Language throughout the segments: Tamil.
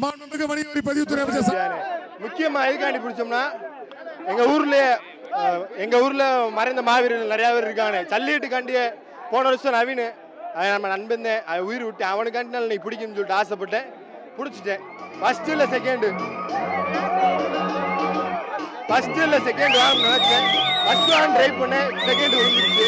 மாண்புமிகு வணிக வரி பதிவுத்துறை அமைச்சர் முக்கியமா எதுக்காண்டி பிடிச்சோம்னா எங்க ஊர்ல மறைந்த மாவீரர்கள் நிறைய பேர் இருக்காங்க. சல்லிட்டுக்காண்டிய போன வருஷம் நவீன் நம்ம நண்பன் உயிர் விட்டு அவனுக்காண்டினால நீ பிடிக்குன்னு சொல்லிட்டு ஆசைப்பட்டேன், பிடிச்சிட்டேன். ஃபர்ஸ்ட் இல்ல செகண்ட் வாங்க நினைச்சேன். ஃபர்ஸ்ட் வாங்க ட்ரை பண்ணேன், செகண்ட் விழுந்துருச்சு.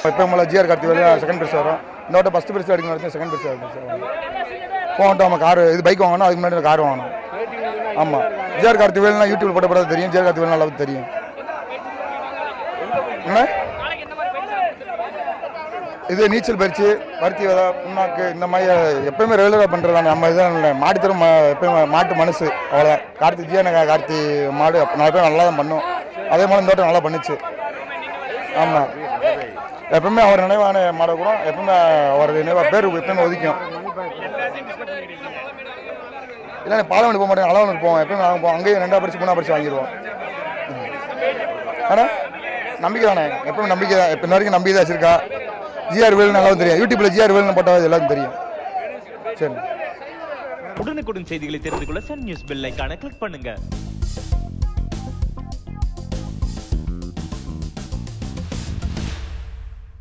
இப்போ நம்மள ஜிஆர் கார்த்திவேலு செகண்ட் பிரைஸ் வரும். இந்த வாட்டம் ஃபஸ்ட் பிரைஸ் அடிக்கணும், செகண்ட் பிரைஸ் வரும். போகட்டும், நம்ம கார் இது பைக் வாங்கணும், அதுக்கு முன்னாடி கார் வாங்கணும். ஆமாம், ஜிஆர் கார்த்திவேலுனா யூடியூப்ல போட்ட தெரியும், ஜிஆர் கார்த்திவேலு நல்லா தெரியும். இது நீச்சல் பயிற்சி, பருத்தி விதை, புண்ணாக்கு, இந்த மாதிரி எப்பயுமே ரெகுலராக பண்ணுறதான நம்ம இதுதான் மாட்டுத்தரும் எப்பயுமே மாட்டு மனசு அவ்வளோதான். கார்த்தி கார்த்தி மாடு நாலு பேர் நல்லா தான் பண்ணும். அதே மாதிரி இந்த வாட்டம் நல்லா பண்ணுச்சு. ஆமாம், எப்பவுமே அவர் நினைவான மாட கூட எப்பவுமே அவர் நினைவாக பேர் எப்பவுமே ஒதுக்கும். இல்லை பாலவனுக்கு போக மாட்டேன், அளவனுக்கு போவோம். எப்பவுமே நாங்கள் போவோம், அங்கேயும் 2 பரிசு 3 பரிசு வாங்கிடுவோம். ஆனால் நம்பிக்கை தானே, எப்பவுமே நம்பிக்கை தான். இப்போ இன்ன வரைக்கும் நம்பிக்கை தான் வச்சிருக்கா. ஜிஆர் வேலு நல்லா தெரியும், யூடியூப்ல ஜிஆர் வேலுன்னு போட்டால் எல்லாருக்கும் தெரியும். சரி, உடனுக்குடன் செய்திகளை தெரிந்து கொள்ள சன் நியூஸ் பெல் ஐகானை கிளிக் பண்ணுங்க.